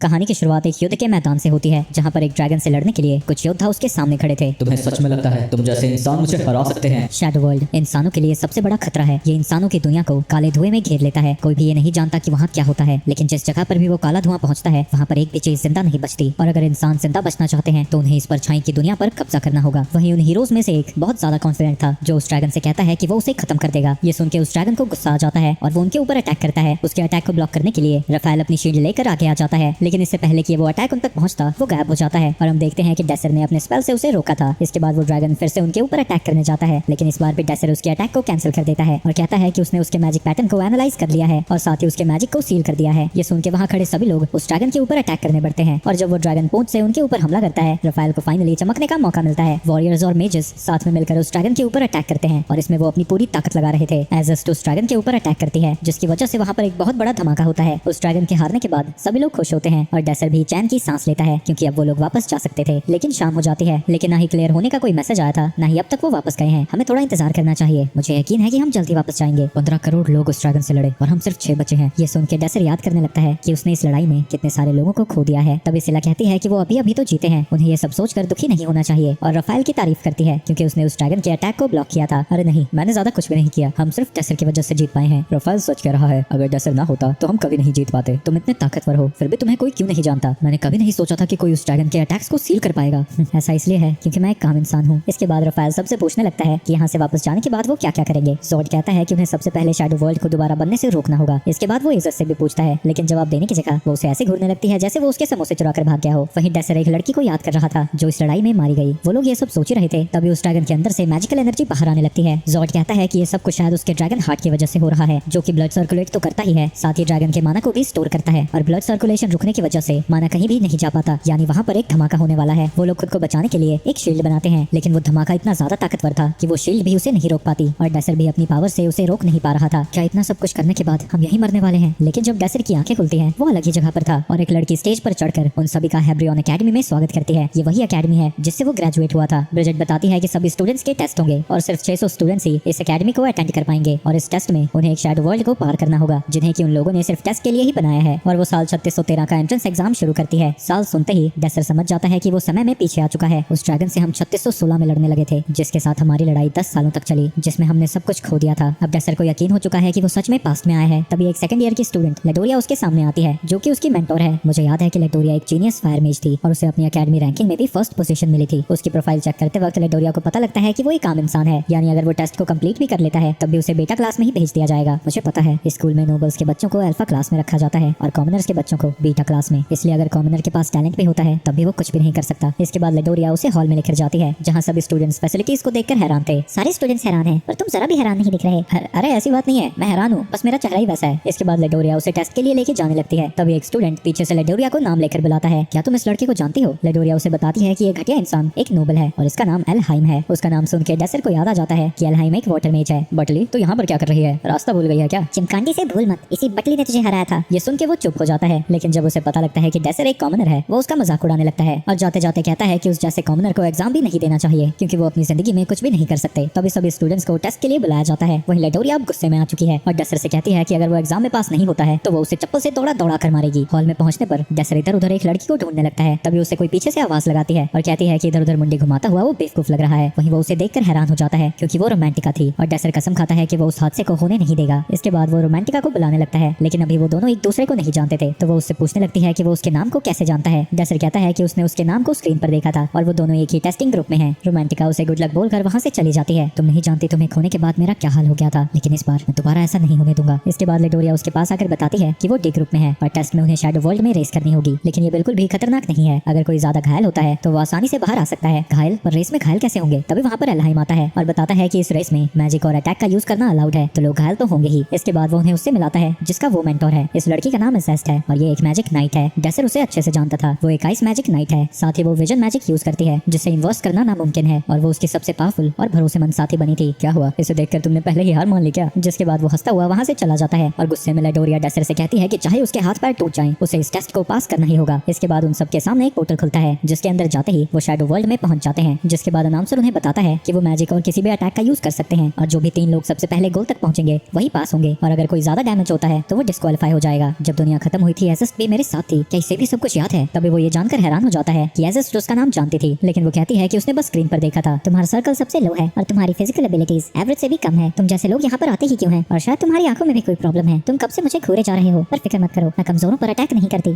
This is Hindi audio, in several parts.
कहानी की शुरुआत एक युद्ध के मैदान से होती है, जहाँ पर एक ड्रैगन से लड़ने के लिए कुछ योद्धा उसके सामने खड़े थे। तुम्हें सच में लगता है तुम जैसे इंसान मुझे हरा सकते हैं? शैडो वर्ल्ड इंसानों के लिए सबसे बड़ा खतरा है। ये इंसानों की दुनिया को काले धुएं में घेर लेता है। कोई भी ये नहीं जानता कि वहाँ क्या होता है, लेकिन जिस जगह पर भी वो काला धुआं पहुँचता है वहाँ पर एक भी चीज जिंदा नहीं बचती। और अगर इंसान जिंदा बचना चाहते हैं तो उन्हें इस परछाई की दुनिया पर कब्जा करना होगा। वहीं उन हीरोज में से एक बहुत ज्यादा कॉन्फिडेंट था, जो उस ड्रैगन से कहता है कि वो उसे खत्म कर देगा। ये सुन के उस ड्रैगन को गुस्सा आ जाता है और वो उनके ऊपर अटैक करता है। उसके अटैक को ब्लॉक करने के लिए रफाएल अपनी शील्ड लेकर आगे आ जाता है, लेकिन इससे पहले कि वो अटैक उन तक पहुंचता वो गायब हो जाता है। और हम देखते हैं कि डेसर ने अपने स्पेल से उसे रोका था। इसके बाद वो ड्रैगन फिर से उनके ऊपर अटैक करने जाता है, लेकिन इस बार भी डेसर उसके अटैक को कैंसिल कर देता है और कहता है कि उसने उसके मैजिक पैटर्न को एनालाइज कर लिया है और साथ ही उसके मैजिक को सील कर दिया है। ये सुन के वहाँ खड़े सभी लोग उस ड्रैगन के ऊपर अटैक करने बढ़ते हैं और जब वो ड्रैगन पूंछ से उनके ऊपर हमला करता है, रफाएल को फाइनली चमकने का मौका मिलता है। वॉरियर्स और मेजेस साथ में मिलकर उस ड्रैगन के ऊपर अटैक करते हैं और इसमें वो अपनी पूरी ताकत लगा रहे थे। एजस्ट उस ड्रैगन के ऊपर अटैक करती है, जिसकी वजह से वहाँ पर एक बहुत बड़ा धमाका होता है। उस ड्रैगन के हारने के बाद सभी लोग खुश होते हैं और डेसर भी चैन की सांस लेता है, क्योंकि अब वो लोग वापस जा सकते थे। लेकिन शाम हो जाती है, लेकिन ना ही क्लियर होने का कोई मैसेज आया था, ना ही अब तक वो वापस गए हैं। हमें थोड़ा इंतजार करना चाहिए। मुझे यकीन है कि हम जल्दी वापस जाएंगे। 15 करोड़ लोग उस ड्रैगन से लड़े और हम सिर्फ 6 बचे हैं। ये सुन के डेसर याद करने लगता है कि उसने इस लड़ाई में कितने सारे लोगों को खो दिया है। तभी सिला कहती है कि वो अभी अभी तो जीते हैं, उन्हें ये सब सोचकर दुखी नहीं होना चाहिए। और रफाएल की तारीफ करती है क्योंकि उसने उस ड्रैगन के अटैक को ब्लॉक किया था। अरे नहीं, मैंने ज्यादा कुछ भी नहीं किया, हम सिर्फ डेसर की वजह से जीत पाए हैं। रफाएल सच कह रहा है, अगर डेसर ना होता तो हम कभी नहीं जीत पाते। तुम इतने ताकतवर हो, फिर भी तुम्हें कोई क्यों नहीं जानता? मैंने कभी नहीं सोचा था कि कोई उस ड्रैगन के अटैक्स को सील कर पाएगा। ऐसा इसलिए है क्योंकि मैं एक काम इंसान हूँ। इसके बाद रफाएल सबसे पूछने लगता है कि यहाँ से वापस जाने के बाद वो क्या क्या करेंगे। ज़ोर्ड कहता है कि उन्हें सबसे पहले शैडो वर्ल्ड को दोबारा बनने से रोकना होगा। इसके बाद वो इज्जत से भी पूछता है, लेकिन जवाब देने की जगह वो उसे ऐसे घूरने लगती है जैसे वो उसके समोसे चुरा कर भाग गया हो। वहीं डेसर एक लड़की को याद कर रहा था जो इस लड़ाई में मारी गई। वो लोग ये सब सोच ही रहे थे, तभी उस ड्रैगन के अंदर से मैजिकल एनर्जी बाहर आने लगती है। ज़ोर्ड कहता है कि ये सब कुछ शायद उसके ड्रैगन हार्ट की वजह से हो रहा है, जो कि ब्लड सर्कुलेट तो करता ही है, साथ ही ड्रैगन के माना को भी स्टोर करता है। और ब्लड सर्कुलेशन रुकने की वजह से माना कहीं भी नहीं जा पाता, यानी वहाँ पर एक धमाका होने वाला है। वो लोग खुद को बचाने के लिए एक शील्ड बनाते हैं, लेकिन वो धमाका इतना ज्यादा ताकतवर था कि वो शील्ड भी उसे नहीं रोक पाती और डेसर भी अपनी पावर से उसे रोक नहीं पा रहा था। क्या इतना सब कुछ करने के बाद हम यही मरने वाले हैं? लेकिन जब डेसर की आंखें खुलती हैं, वो अलग ही जगह पर था और एक लड़की स्टेज पर चढ़कर उन सभी का हेब्रियन एकेडमी में स्वागत करती है। ये वही एकेडमी है जिससे वो ग्रेजुएट हुआ था। ब्रिजेट बताती है कि सभी स्टूडेंट्स के टेस्ट होंगे और सिर्फ 600 स्टूडेंट्स ही इस एकेडमी को अटेंड कर पाएंगे और इस टेस्ट में उन्हें एक शैडो वर्ल्ड को पार करना होगा, जिन्हें कि उन लोगों ने सिर्फ टेस्ट के लिए ही बनाया है। और वो साल 3613 का एंट्रेंस एग्जाम शुरू करती है। साल सुनते ही डेसर समझ जाता है कि वो समय में पीछे आ चुका है। उस ड्रैगन से हम 3616 में लड़ने लगे थे, जिसके साथ हमारी लड़ाई 10 सालों तक चली, जिसमें हमने सब कुछ खो दिया था। अब डेसर को यकीन हो चुका है कि वो सच में पास्ट में आया है। तभी एक सेकंड ईयर की स्टूडेंट लेडोरिया उसके सामने आती है, जो कि उसकी मेंटोर है। मुझे याद है कि लेडोरिया एक जीनियस फायर मेज थी और उसे अपनी एकेडमी रैंकिंग में भी फर्स्ट पोजीशन मिली थी। उसकी प्रोफाइल चेक करते वक्त लेडोरिया को पता लगता है कि वो एक आम इंसान है, यानी अगर वो टेस्ट को कंप्लीट भी कर लेता है तब भी उसे बेटा क्लास में ही भेज दिया जाएगा। मुझे पता है स्कूल में नोबल्स के बच्चों को अल्फा क्लास में रखा जाता है और कॉमनर्स के बच्चों को बीटा क्लास में, इसलिए अगर कॉमनर के पास टैलेंट भी होता है तब भी वो कुछ भी नहीं कर सकता। इसके बाद लेडोरिया उसे हॉल में लेकर जाती है, जहाँ सभी स्टूडेंट्स फैसिलिटीज को देखकर हैरान थे। सारे स्टूडेंट्स हैरान हैं, पर तुम जरा भी हैरान नहीं दिख रहे। अरे ऐसी बात नहीं है, मैं हैरान हूँ, बस मेरा चेहरा ही वैसा है। इसके बाद लेडोरिया उसे टेस्ट के लिए लेके जाने लगती है। तभी एक स्टूडेंट पीछे से लेडोरिया को नाम लेकर बुलाता है। क्या तुम इस लड़के को जानती हो? लेडोरिया उसे बताती है कि ये घटिया इंसान एक नोबल है और इसका नाम एल्हाइम है। उसका नाम सुन के डेसर को याद आ जाता है कि एल्हाइम एक वाटर मेज है। बटली तो यहाँ पर क्या कर रही है? रास्ता भूल गई है क्या? चिमकांडी से भूल मत, इसी बटली ने तुझे हराया था। ये सुन के वो चुप हो जाता है, लेकिन जब उसे पता लगता है कि डेसर एक कॉमनर है, वो उसका मजाक उड़ाने लगता है और जाते जाते कहता है कि उस जैसे कॉमनर को एग्जाम भी नहीं देना चाहिए, क्योंकि वो अपनी जिंदगी में कुछ भी नहीं कर सकते। तभी सभी स्टूडेंट्स को टेस्ट के लिए बुलाया जाता है। वहीं लेडोरिया अब गुस्से में आ चुकी है और डेसर से कहती है कि अगर वो एग्जाम में पास नहीं होता है तो वो उसे चप्पल से दौड़ा दौड़ा कर मारेगी। हॉल में पहुंचने पर डेसर इधर उधर एक लड़की को ढूंढने लगता है। तभी उसे कोई पीछे से आवाज लगाती है और कहती है कि इधर उधर मुंडी घुमाता हुआ वो बेवकूफ लग रहा है। वहीं वो उसे देखकर हैरान हो जाता है, क्योंकि वो रोमांटिका थी और डेसर कसम खाता है कि वो उस हादसे को होने नहीं देगा। इसके बाद वो रोमांटिका को बुलाने लगता है, लेकिन अभी वो दोनों एक दूसरे को नहीं जानते थे, तो वो उससे पूछने लगती है कि वो उसके नाम को कैसे जानता है। डेसर कहता है कि उसने उसके नाम को स्क्रीन पर देखा था और वो दोनों एक ही टेस्टिंग ग्रुप में हैं। रोमांटिका उसे गुड लक बोलकर वहां से चली जाती है। तुम नहीं जानती तुम्हें खोने के बाद मेरा क्या हाल हो गया था, लेकिन इस बार मैं दोबारा ऐसा नहीं होने दूंगा। इसके बाद लेडोरिया उसके पास आकर बताती है कि वो डी ग्रुप में है और टेस्ट में उन्हें शैडो वर्ल्ड में रेस करनी होगी, लेकिन ये बिल्कुल भी खतरनाक नहीं है। अगर कोई ज्यादा घायल होता है तो वो आसानी से बाहर आ सकता है। घायल पर रेस में घायल कैसे होंगे? तभी वहाँ पर एल्हाइम आता है और बताता है कि इस रेस में मैजिक और अटैक का यूज करना अलाउड है, तो लोग घायल तो होंगे ही। इसके बाद वो उन्हें उससे मिलाता है जिसका वो मेंटोर है। इस लड़की का नाम एसेस्ट है और ये एक मैजिक नाइट है। डेसर उसे अच्छे से जानता था। वो एक आइस मैजिक नाइट है, साथ ही वो विजन मैजिक यूज करती है जिससे इन्वर्स करना नामुमकिन है और वो उसकी सबसे पावरफुल और भरोसेमंद साथी बनी थी। क्या हुआ, इसे देखकर तुमने पहले ही हार मान ली क्या? जिसके बाद वो हंसता हुआ वहाँ से चला जाता है और गुस्से में लेडोरिया डेसर से कहती है कि चाहे उसके हाथ पैर टूट जाएं, उसे इस टेस्ट को पास करना ही होगा। इसके बाद उन सबके सामने एक पोर्टल खुलता है, जिसके अंदर जाते ही वो शैडो वर्ल्ड में पहुंच जाते हैं। जिसके बाद अनाउंसर उन्हें बताता है कि वो मैजिक और किसी भी अटैक का यूज कर सकते हैं और जो भी 3 लोग सबसे पहले गोल तक पहुंचेंगे वही पास होंगे और अगर कोई ज्यादा डैमेज होता है तो वो डिस्क्वालीफाई हो जाएगा। जब दुनिया खत्म हुई थी एसेस्ट भी मेरे मेरे साथ थी, क्या इसे भी सब कुछ याद है? तभी वो ये जानकर हैरान हो जाता है कि एजेस्ट उसका नाम जानती थी, लेकिन वो कहती है कि उसने बस स्क्रीन पर देखा था। तुम्हारा सर्कल सबसे लो है और तुम्हारी फिजिकल एबिलिटीज एवरेज से भी कम है। तुम जैसे लोग यहाँ पर आते ही क्यों हैं? और शायद तुम्हारी आंखों में भी कोई प्रॉब्लम है। तुम कब से मुझे घूरे जा रहे हो, पर फिक्र मत करो, मैं कमजोरों पर अटैक नहीं करती।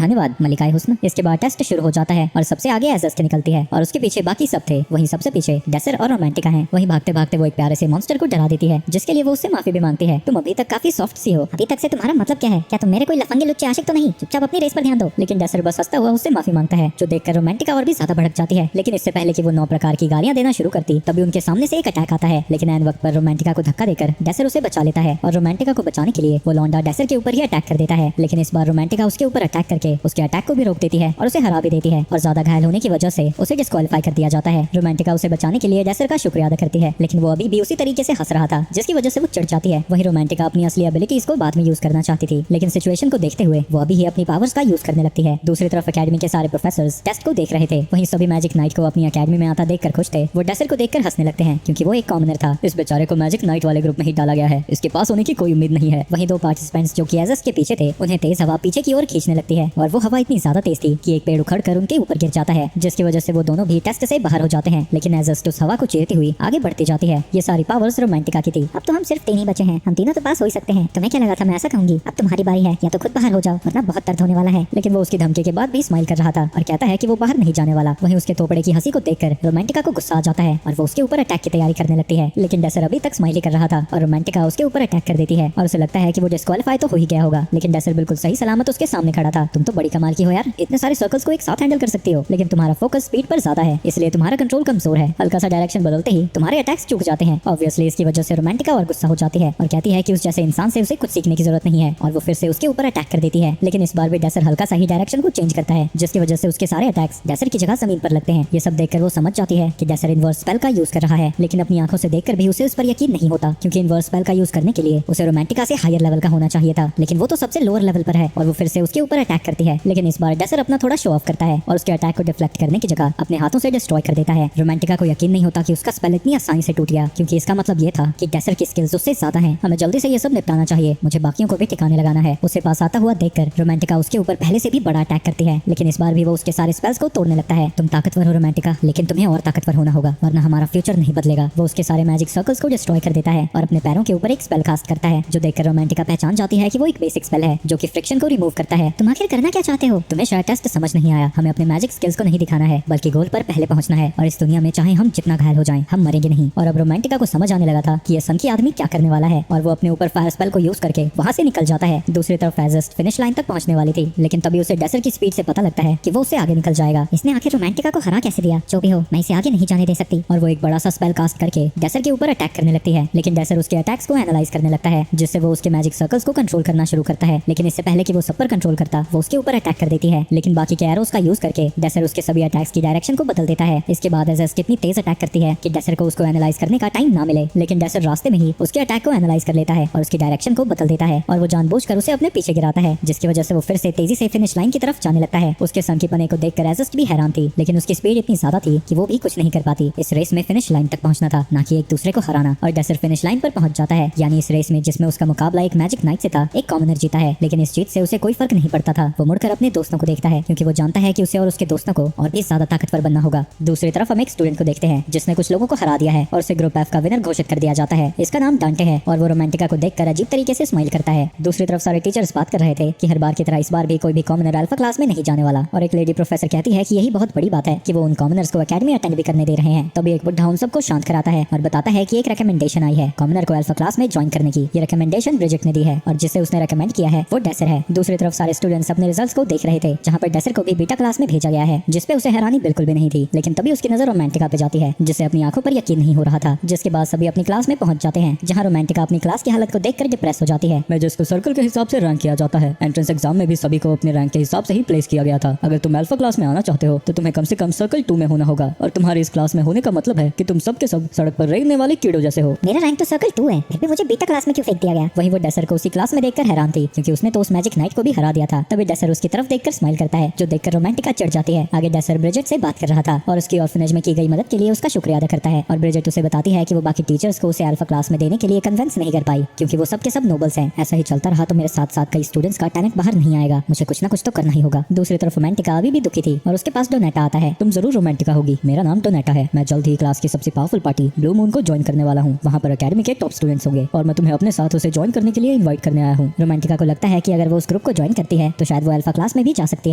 धन्यवाद मलिकाए हुस्न। इसके बाद टेस्ट शुरू हो जाता है और सबसे आगे एजेस्ट निकलती है और उसके पीछे बाकी सब थे। वहीं सबसे पीछे डेसर और रोमांटिका हैं। वहीं भागते भागते वो एक प्यारे से मॉन्स्टर को डरा देती है, जिसके लिए वो उससे माफी भी मांगती है। तुम अभी तक काफी सॉफ्ट सी हो। अभी तक से तुम्हारा मतलब क्या है? क्या तुम मेरे कोई लफंगे लुच्चे आशिक तो नहीं? चुपचाप अपनी रेस पर ध्यान दो। लेकिन डेसर बस हंसता हुआ उससे माफी मांगता है, जो देखकर रोमांटिका और भी ज्यादा भड़क जाती है। लेकिन इससे पहले कि वो 9 प्रकार की गालियां देना शुरू करती, तभी उनके सामने से एक अटैक आता है। लेकिन ऐन वक्त पर रोमांटिका को धक्का देकर डेसर उसे बचा लेता है और रोमांटिका को बचाने के लिए वो लौंडा डेसर के ऊपर ही अटैक कर देता है। लेकिन इस बार रोमांटिका उसके ऊपर अटैक करके उसके अटैक को भी रोक देती है और उसे हरा भी देती है और ज्यादा घायल होने की वजह से उसे डिस्क्वालीफाई कर दिया जाता है। रोमांटिका उसे बचाने के लिए डेसर का शुक्रिया अदा करती है, लेकिन वो अभी भी उसी तरीके से हंस रहा था, जिसकी वजह से वो चिढ़ जाती है। वहीं रोमांटिका अपनी असली एबिलिटीज को बाद में यूज करना चाहती थी, लेकिन सिचुएशन को देखते हुए वो अभी ही अपनी पावर्स का यूज करने लगती है। दूसरी तरफ एकेडमी के सारे प्रोफेसर्स टेस्ट को देख रहे थे। वहीं सभी मैजिक नाइट को अपनी एकेडमी में आता देखकर खुश थे। वो डेसर को देखकर हंसने लगते हैं, क्योंकि वो एक कॉमनर था। इस बेचारे को मैजिक नाइट वाले ग्रुप में ही डाला गया है, इसके पास होने की कोई उम्मीद नहीं है। वहीं 2 पार्टिसिपेंट्स जो कि एजेस्ट के पीछे थे, उन्हें तेज हवा पीछे की ओर खींचने लगती है और वो हवा इतनी ज्यादा तेज थी कि एक पेड़ उखड़कर उनके ऊपर गिर जाता है, जिसकी वजह से वो दोनों भी टेस्ट से बाहर हो जाते हैं। लेकिन एजेस्ट उस हवा को चीरती हुई आगे बढ़ती जाती है। ये सारी पावर्स रोमांटिका की थी। अब तो हम सिर्फ 3 ही बचे हैं, हम तीनों तो पास हो ही सकते हैं। तुम्हें क्या लगा था मैं ऐसा कहूंगी? अब तुम्हारी बारी है, या तो खुद बाहर हो जाओ वरना बहुत दर्द होने वाला है। लेकिन वो उसकी धमकी के बाद भी स्माइल कर रहा था और कहता है कि वो बाहर नहीं जाने वाला। वहीं उसके थोपड़े की हंसी को देखकर रोमांटिका को गुस्सा आ जाता है और वो उसके ऊपर अटैक की तैयारी करने लगती है। लेकिन डेसर अभी तक स्माइल कर रहा था और रोमांटिका उसके ऊपर अटैक कर देती है और उसे लगता है कि वो डिस्क्वालीफाई तो हो ही गया होगा। लेकिन डेसर बिल्कुल सही सलामत उसके सामने खड़ा था। तुम तो बड़ी कमाल की हो यार, इतने सारे सर्कल्स को एक साथ हैंडल कर सकती हो, लेकिन तुम्हारा फोकस स्पीड पर ज्यादा है, इसलिए तुम्हारा कंट्रोल कमजोर है। हल्का सा डायरेक्शन बदलते ही तुम्हारे अटैक्स चूक जाते हैं। ऑब्वियसली इसकी वजह से रोमांटिका और गुस्सा हो जाती है और कहती है कि उस जैसे इंसान से उसे कुछ सीखने की जरूरत नहीं है और वो फिर से उसके ऊपर अटैक कर देती है। लेकिन इस बार भी डेसर हल्का सा ही डायरेक्शन को चेंज करता है, जिसकी वजह से उसके सारे अटैक्स डेसर की जगह जमीन पर लगते हैं। ये सब देखकर वो समझ जाती है कि डेसर इनवर्स स्पेल का यूज कर रहा है, लेकिन अपनी आंखों से देखकर भी उसे उस पर यकीन नहीं होता, क्योंकि इनवर्स स्पेल का यूज करने के लिए उसे रोमांटिका से हायर लेवल का होना चाहिए था, लेकिन वो तो सबसे लोअर लेवल पर है और वो फिर से उसके ऊपर अटैक करती है। लेकिन इस बार डेसर अपना थोड़ा शो ऑफ करता है और उसके अटैक को डिफ्लेक्ट करने की जगह अपने हाथों से डिस्ट्रॉय कर देता है। रोमांटिका को यकीन नहीं होता कि उसका स्पेल इतनी आसानी से टूट गया, क्योंकि इसका मतलब ये था कि डेसर की स्किल्स उससे ज्यादा हैं। हमें जल्दी से ये सब निपटाना चाहिए, मुझे बाकियों को भी ठिकाने लगाना है। उसे पास आता हुआ देखकर रोमांटिका उसके ऊपर पहले से भी बड़ा अटैक करती है, लेकिन इस बार भी वो उसके सारे स्पेल्स को तोड़ने लगता है। तुम ताकतवर हो रोमांटिका, लेकिन तुम्हें और ताकतवर होना होगा, वरना हमारा फ्यूचर नहीं बदलेगा। वो उसके सारे मैजिक सर्कल्स को डिस्ट्रॉय कर देता है और अपने पैरों के ऊपर एक स्पेल कास्ट करता है, जो देखकर रोमांटिका पहचान जाती है कि वो एक बेसिक स्पेल है जो कि फ्रिक्शन को रिमूव करता है। तुम आखिर करना क्या चाहते हो? तुम्हें शायद टेस्ट समझ नहीं आया। हमें अपने मैजिक स्किल्स को नहीं दिखाना है, बल्कि गोल पर पहले पहुंचना है और इस दुनिया में चाहे हम जितना घायल हो जाएं, हम मरेंगे नहीं। और अब रोमांटिका को समझ आने लगा था कि ये सनकी आदमी क्या करने वाला है और वो अपने ऊपर फायर स्पेल को यूज करके वहां से निकल जाता है। दूसरी तरफ एजेस्ट फिनिश लाइन तक पहुंचने वाली थी, लेकिन तभी उसे डेसर की स्पीड से पता लगता है कि वो उससे आगे निकल जाएगा। इसने आखिर रोमांटिका को हरा कैसे दिया? जो भी हो, मैं इसे आगे नहीं जाने दे सकती। और वो एक बड़ा सा स्पेल कास्ट करके डेसर के ऊपर अटैक करने लगती है, लेकिन डेसर उसके अटैक्स को एनालाइज करने लगता है, जिससे वो उसके मैजिक सर्कल्स को कंट्रोल करना शुरू करता है। लेकिन इससे पहले कि वो सब पर कंट्रोल करता, वो उसके ऊपर अटैक कर देती है। लेकिन बाकी के एरोस का यूज करके डेसर उसके सभी अटैक्स की डायरेक्शन को बदल देता है। इसके बाद एजेस्ट इतनी तेज अटैक करती है कि डेसर को उसको एनालाइज करने का टाइम ना मिले, लेकिन डेसर रास्ते में ही उसके अटैक को एनालाइज कर लेता है और उसकी डायरेक्शन को बदल देता है और वो जानबूझकर उसे अपने पीछे गिराता है, जिसकी वजह से वो फिर से तेजी से फिनिश लाइन की तरफ जाने लगता है। उसके संकी पने को देखकर एजेस्ट भी हैरान थी, लेकिन उसकी स्पीड इतनी ज्यादा थी कि वो भी कुछ नहीं कर पाती। इस रेस में फिनिश लाइन तक पहुंचना था, ना कि एक दूसरे को हराना। और डेसर फिनिश लाइन पर पहुंच जाता है, यानी इस रेस में जिसमें उसका मुकाबला एक मैजिक नाइट से था, एक कॉमनर जीता है। लेकिन इस जीत से उसे कोई फर्क नहीं पड़ता था। वो मुड़कर अपने दोस्तों को देखता है, क्योंकि वो जानता है कि उसे और उसके दोस्तों को और भी ज्यादा ताकतवर बनना होगा। दूसरी तरफ हम एक स्टूडेंट को देखते हैं जिसने कुछ लोगों को हरा दिया है और उसे ग्रुप एफ का विनर घोषित कर दिया जाता है। इसका नाम डांटे है और वो रोमांटिका को देखकर अजीब तरीके से स्माइल करता है। दूसरी तरफ सारे टीचर्स बात कर रहे थे कि हर बार की तरह इस बार भी कोई भी कॉमनर अल्फा क्लास में नहीं जाने वाला, और एक लेडी प्रोफेसर कहती है कि यही बहुत बड़ी बात है कि वो उन कॉमनर्स को एकेडमी अटेंड भी करने दे रहे हैं। तभी एक बुढ़ा उन सबको शांत कराता है और बताता है कि एक रिकमेंडेशन आई है कॉमनर को अल्फा क्लास में ज्वाइन करने की। ये रिकमेंडेशन ब्रिजिट ने दी है और जिसे उसने रिकमेंड किया है वो डेसर है। दूसरी तरफ सारे स्टूडेंट्स अपने रिजल्ट्स को देख रहे थे, जहाँ पर डेसर को भी बीटा क्लास में भेजा गया है, जिसपे उसे हैरानी बिल्कुल भी नहीं थी। लेकिन तभी उसकी नजर रोमांटिका पे जाती है, जिसे अपनी आंखों पर यकीन नहीं हो रहा था। जिसके बाद सभी अपनी क्लास में पहुंच जाते हैं, जहाँ रोमांटिका अपनी क्लास की हालत को देखकर डिप्रेस हो जाती है। मैं जिसको सर्कल के हिसाब से रैंक किया जाता है, एंट्रेंस एग्जाम में भी सभी को अपने रैंक के हिसाब से ही प्लेस किया गया था। अगर तुम अल्फा क्लास में आना चाहते हो तो तुम्हें कम से कम सर्कल 2 में होना होगा, और तुम्हारे इस क्लास में होने का मतलब है कि तुम सब के सब सड़क पर रेंगने वाले कीड़ों जैसे हो। मेरा रैंक तो सर्कल 2 है, फिर भी मुझे बीटा क्लास में क्यों फेंक दिया गया? वहीं वो डेसर को उसी क्लास में देखकर हैरान थी, क्योंकि उसने तो उस मैजिक नाइट को भी हरा दिया था। तभी डेसर उसकी तरफ देखकर स्माइल करता है, जो देखकर रोमांटिका चिढ़ जाती है। आगे डेसर ब्रिजिट से बात कर रहा था और उसकी ऑर्फनेज में की गई मदद के लिए उसका शुक्रिया अदा करता है, और ब्रिजिट उसे बताती है कि वो बाकी टीचर्स को उसे अल्फा क्लास में देने के लिए कन्विंस नहीं कर पाई, क्योंकि वो सब के सब नोबल्स हैं। ऐसा ही चलता रहा तो मेरे साथ साथ कई स्टूडेंट्स का टैलेंट बाहर नहीं आएगा, मुझे कुछ ना कुछ तो करना ही होगा। दूसरी तरफ रोमांटिका अभी भी दुखी थी और उसके पास डोनेटा आता है। तुम जरूर रोमांटिका होगी, मेरा नाम डोनेटा है। मैं जल्द ही क्लास की सबसे पावरफुल पार्टी ब्लू मून को ज्वाइन करने वाला हूँ। वहाँ पर एकेडमी के टॉप स्टूडेंट्स होंगे और मैं तुम्हें अपने साथ उसे ज्वाइन करने के लिए इनवाइट करने आया हूँ। रोमांटिका को लगता है कि अगर वो उस ग्रुप को ज्वाइन करती है तो शायद वो अल्फा क्लास में भी जा सकती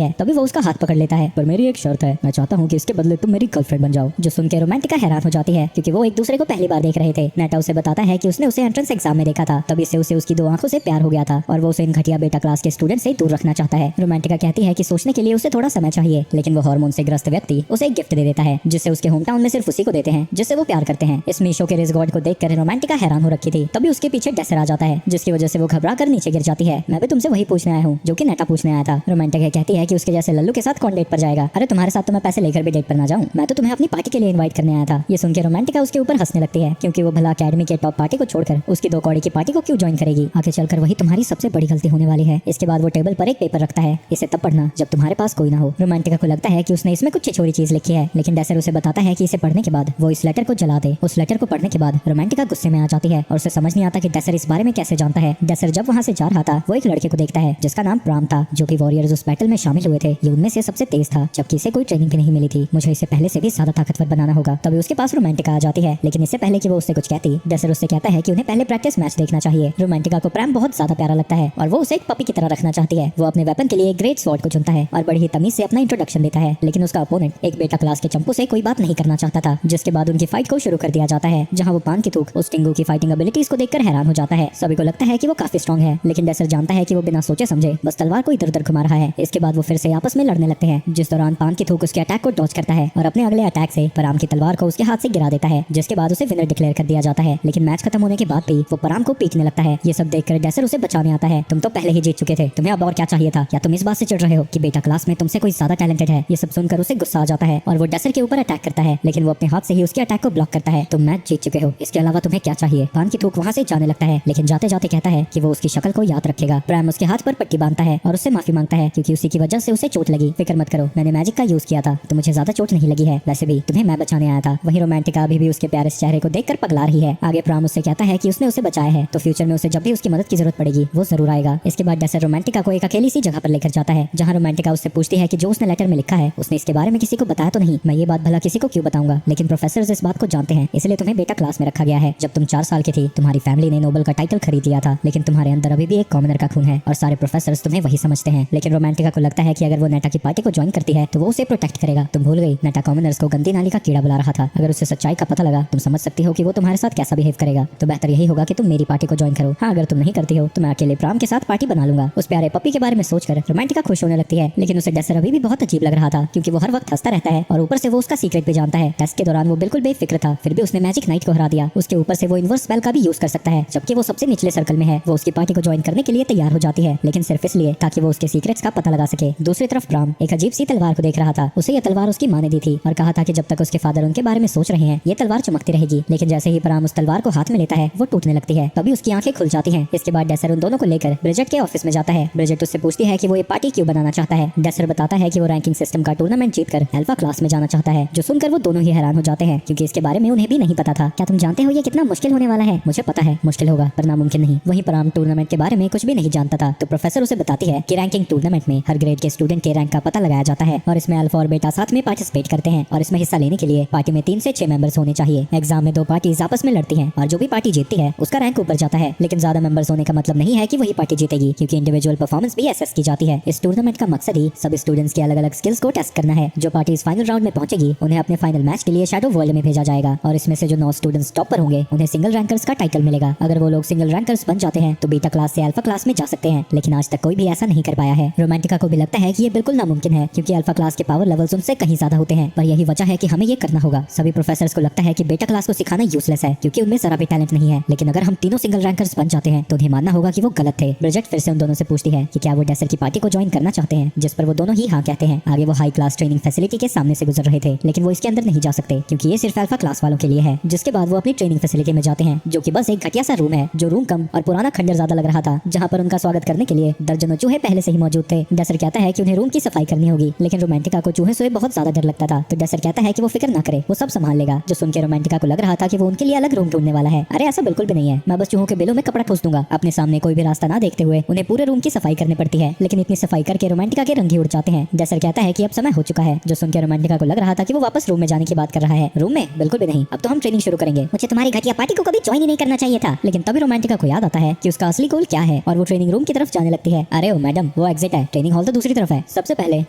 है। तभी वो उसका हाथ पकड़ लेता है। पर मेरी एक शर्त है, मैं चाहता हूँ कि इसके बदले तुम मेरी गर्लफ्रेंड बन जाओ। जो सुन के रोमांटिका हैरान हो जाती है क्योंकि वो एक दूसरे को पहली बार देख रहे थे। नेटा उसे बताता है कि उसने उसे एंट्रेंस एग्जाम में देखा था, तभी से उसे उसकी दो आंखों से प्यार हो गया था और वो उसे इन घटिया बेटा क्लास के स्टूडेंट से दूर रखना चाहता है। रोमांटिका कहती है कि सोचने के लिए उसे थोड़ा समय चाहिए, लेकिन वो हार्मोन से ग्रस्त व्यक्ति उसे एक गिफ्ट दे देता है जिससे उसके होम टाउन में सिर्फ उसी को देते हैं जिससे वो प्यार करते हैं। इस मीशो के रेस गॉड को देखकर रोमांटिका हैरान हो रखी थी। तभी उसके पीछे डेसर आ जाता है जिसकी वजह से वो घबरा कर नीचे गिर जाती है। मैं भी तुमसे वही पूछने आया हूँ जो कि नेटा पूछने आया था। रोमांटिका कहती है कि उसके जैसे लल्लू के साथ कौन डेट पर जाएगा। अरे तुम्हारे साथ तो मैं पैसे लेकर भी डेट पर ना जाऊँ, मैं तो तुम्हें अपनी पार्टी के लिए इनवाइट करने आया था। ये सुनकर रोमांटिका उसके ऊपर हंसने लगती है क्योंकि वो भला अकेडमी के टॉप पार्टी को छोड़कर उसकी 2 कौड़ी की पार्टी को क्यों ज्वाइन करेगी। आगे चलकर वही तुम्हारी सबसे बड़ी गलती होने वाली है। इसके बाद वो टेबल पर एक पेपर रखता है, इसे तब पढ़ना जब तुम्हारे पास कोई ना हो। रोमांटिका को लगता है कि उसने इसमें कुछ छिछोरी चीज लिखी है, लेकिन डेसर उसे बताता है कि इसे पढ़ने के बाद वो इस लेटर को जला दे। उस लेटर को पढ़ने के बाद रोमांटिका गुस्से में आ जाती है और उसे समझ नहीं आता कि डेसर इस बारे में कैसे जानता है। डेसर जब वहाँ से जा रहा था वो एक लड़के को देखता है जिसका नाम प्राम था, जो कि वॉरियर्स उस बैटल में शामिल हुए थे। ये उनमें से सबसे तेज था जबकि इसे कोई ट्रेनिंग भी नहीं मिली थी। मुझे इसे पहले से भी ज्यादा ताकतवर बनाना होगा। तभी उसके पास रोमांटिका आ जाती है, लेकिन इससे पहले कि वो उससे कुछ कहती, डेसर उससे कहता है कि उन्हें पहले प्रैक्टिस मैच देखना चाहिए। रोमांटिका को प्राम बहुत ज्यादा प्यारा लगता है और वो उसे एक पपी की तरह रखना चाहती है। वो अपने वेपन के लिए एक ग्रेट स्वॉर्ड को चुनता है और बड़ी ही तमीज से अपना इंट्रोडक्शन देता है, लेकिन उसका अपोनेंट एक बेटा क्लास के चंपू से कोई बात नहीं करना चाहता था। जिसके बाद उनकी फाइट को शुरू कर दिया जाता है, जहाँ वो पान की थूक उस टिंगू की फाइटिंग एबिलिटीज को देखकर हैरान हो जाता है। सभी को लगता है कि वो काफी स्ट्रॉन्ग है, लेकिन डेसर जानता है कि वो बिना सोचे समझे बस तलवार को इधर उधर घुमा रहा है। इसके बाद वो फिर से आपस में लड़ने लगते हैं, जिस दौरान पान की थूक उसके अटैक को डॉज करता है और अपने अगले अटैक से पराम की तलवार को उसके हाथ से गिरा देता है, जिसके बाद उसे विनर डिक्लेयर कर दिया जाता है। लेकिन मैच खत्म होने के बाद भी वो पराम को पीटने लगता है। ये सब देखकर डेसर उसे बचाने आता है। तुम तो पहले ही जीत चुके थे, तुम्हें अब और क्या चाहिए था? क्या तुम इस बात से चिढ़ रहे हो कि बेटा क्लास में तुमसे कोई ज्यादा टैलेंटेड है? ये सब सुनकर उसे गुस्सा आ जाता है और वो डेसर के ऊपर अटैक करता है, लेकिन वो अपने हाथ से ही उसके अटैक को ब्लॉक करता है। तुम मैच जीत चुके हो, इसके अलावा तुम्हें क्या चाहिए? पान की थूक वहाँ से जाने लगता है, लेकिन जाते जाते कहता है कि वो उसकी शक्ल को याद रखेगा। प्राइम उसके हाथ पर पट्टी बांधता है और उससे माफी मांगता है क्योंकि उसी की वजह से उसे चोट लगी। फिक्र मत करो, मैंने मैजिक का यूज किया था तो मुझे ज्यादा चोट नहीं लगी है, वैसे भी तुम्हें मैं बचाने आया था। वही रोमांटिका अभी भी उसके प्यारे चेहरे को देखकर पगला रही है। आगे प्राम उससे कहता है कि उसने उसे बचाया है तो फ्यूचर में उसे जब भी उसकी मदद की जरूरत पड़ेगी वो जरूर आएगा। इसके बाद डेसर रोमांटिका को एक अकेली सी जगह पर लेकर जाता है, जहाँ रोमांटिका उससे पूछती है कि जो उसने लेटर में लिखा है उसने इसके बारे में किसी को बताया तो नहीं? मैं ये बात भला किसी को क्यों बताऊंगा, लेकिन प्रोफेसर इस बात को जानते हैं, इसलिए तुम्हें बेटा क्लास में रखा गया है। जब तुम 4 साल की थी तुम्हारी फैमिली ने नोबल का टाइटल खरीद लिया था, लेकिन तुम्हारे अंदर अभी भी एक कॉमनर का खून है और सारे प्रोफेसर तुम्हें वही समझते हैं। लेकिन रोमांटिका को लगता है कि अगर वो नेटा की पार्टी को ज्वाइन करती है तो वो उसे प्रोटेक्ट करेगा। तुम भूल गई, नेटा कॉमनर्स को गंदी नाली का कीड़ा बुला रहा था। अगर उसे सच्चाई का पता लगा तुम समझ सकती हो कि वो तुम्हारे साथ कैसा बिहेव करेगा, तो बेहतर यही होगा कि तुम मेरी पार्टी को ज्वाइन करो। हाँ, अगर तुम नहीं करती हो तो मैं अकेले प्राम के साथ पार्टी बना लूंगा। उस प्यारे पपी के बारे में सोचकर रोमांटिका खुश होने लगती है, लेकिन उसे डेसर अभी भी बहुत अजीब लग रहा था क्योंकि वो हर वक्त हंसता रहता है और ऊपर से वो उसका सीक्रेट भी जानता है। टेस्ट के दौरान वो बिल्कुल बेफिक्र था, फिर भी उसने मैजिक नाइट को हरा दिया। उसके ऊपर से वो इनवर्स स्पेल का भी यूज कर सकता है, जबकि वो सबसे निचले सर्कल में है। वो उसकी पार्टी को ज्वाइन करने के लिए तैयार हो जाती है, लेकिन सिर्फ इसलिए ताकि वो उसके सीक्रेट्स का पता लगा सके। दूसरी तरफ प्राम एक अजीब सी तलवार को देख रहा था। उसे ये तलवार उसकी माँ ने दी थी और कहा था कि जब तक उसके फादर उनके बारे में सोच रहे हैं ये तलवार चमकती रहेगी। लेकिन जैसे ही प्राम उस तलवार को हाथ में लेता है वो टूटने लगती है, तभी उसकी आंखें खुल जाती हैं। इसके बाद डेसर उन दोनों को लेकर ब्रिजेट के ऑफिस में जाता है। ब्रिजेट उससे पूछती है कि वो ये पार्टी क्यों बनाना चाहता है। डेसर बताता है कि वो रैंकिंग सिस्टम का टूर्नामेंट जीतकर अल्फा क्लास में जाना चाहता है, जो सुनकर वो दोनों ही हैरान हो जाते हैं क्योंकि इसके बारे में उन्हें भी नहीं पता था। क्या तुम जानते हो ये कितना मुश्किल होने वाला है? मुझे पता है मुश्किल होगा पर नामुमकिन नहीं। वहीं प्राम टूर्नामेंट के बारे में कुछ भी नहीं जानता था, तो प्रोफेसर उसे बताती है कि रैंकिंग टूर्नामेंट में हर ग्रेड के स्टूडेंट के रैंक का पता लगाया जाता है और इसमें अल्फा और बेटा साथ में पार्टिसिपेट करते हैं और इसमें हिस्सा लेने के लिए पार्टी में 3 से 6 मेंबर्स होने चाहिए। एग्जाम में 2 पार्टीज आपस में लड़ती हैं और जो भी पार्टी जीतती है उसका रैंक ऊपर जाता है, लेकिन ज्यादा मेंबर्स होने का मतलब नहीं है कि वही पार्टी जीतेगी क्योंकि इंडिविजुअल परफॉर्मेंस भी असेस की जाती है। इस टूर्नामेंट का मकसद ही सभी स्टूडेंट्स के अलग अलग स्किल्स को टेस्ट करना है। जो पार्टीज फाइनल राउंड में पहुंचेगी उन्हें अपने फाइनल मैच के लिए शैडो वर्ल्ड में भेजा जाएगा और इसमें से जो 9 स्टूडेंट्स टॉप पर होंगे उन्हें सिंगल रैंकर्स का टाइटल मिलेगा। अगर वो लोग सिंगल रैंकर्स बन जाते हैं तो बीटा क्लास से अल्फा क्लास में जा सकते हैं, लेकिन आज तक कोई भी ऐसा नहीं कर पाया है। रोमांटिका को भी लगता है कि ये बिल्कुल नामुमकिन है क्योंकि अल्फा क्लास के पावर लेवल्स उनसे कहीं ज्यादा होते हैं, पर यही वजह है कि हमें ये करना होगा। सभी प्रोफेसर्स को लगता है कि बेटा क्लास को सिखाना यूजलेस है क्योंकि उनमें जरा भी टैलेंट नहीं है, लेकिन अगर हम तीनों सिंगल रैंकर्स बन जाते हैं तो उन्हें मानना होगा कि वो गलत थे। ब्रिजेट फिर से उन दोनों से पूछती है कि क्या वो डेसर की पार्टी को ज्वाइन करना चाहते हैं, जिस पर वो दोनों ही हाँ कहते हैं। आगे वो हाई क्लास ट्रेनिंग फैसिलिटी के सामने से गुजर रहे थे, लेकिन वो इसके अंदर नहीं जा सकते क्योंकि ये सिर्फ अल्फा क्लास वालों के लिए है। जिसके बाद वो अपनी ट्रेनिंग फैसिलिटी में जाते हैं, जो कि बस एक घटिया सा रूम है, जो रूम कम और पुराना खंडर ज्यादा लग रहा था, जहाँ पर उनका स्वागत करने के लिए दर्जनों चूहे पहले से ही मौजूद थे। डेसर कहता है कि उन्हें रूम की सफाई करनी होगी, लेकिन रोमांटिका को चूहे से बहुत ज्यादा डर लगता था, तो डेसर कहता है कि वो फिक्र ना करे, वो सब संभाल लेगा। जो सुनकर रोमांटिका को लग रहा था कि वो उनके लिए अलग रूम ढूंढने वाला है। अरे ऐसा बिल्कुल भी नहीं है, मैं बस चूहों के बिलों में कपड़ा ठूस दूंगा। अपने सामने कोई भी रास्ता ना देखते हुए उन्हें पूरे रूम की सफाई करनी पड़ती है, लेकिन इतनी सफाई करके रोमांटिका के रंग ही उड़ जाते हैं। डेसर कहता है कि अब समय हो चुका है, जो सुनकर रोमांटिका को लग रहा था कि वो वापस रूम में जाने की बात कर रहा है। रूम में? बिल्कुल भी नहीं, अब तो हम ट्रेनिंग शुरू करेंगे। मुझे तुम्हारी घटिया पार्टी को कभी ज्वाइन ही नहीं करना चाहिए था। लेकिन तभी रोमांटिका को याद आता है कि उसका असली गोल क्या है और वो ट्रेनिंग रूम की तरफ जाने लगती है। अरे ओ मैडम, वो एग्जिट है, ट्रेनिंग हॉल तो दूसरी तरफ है। सबसे पहले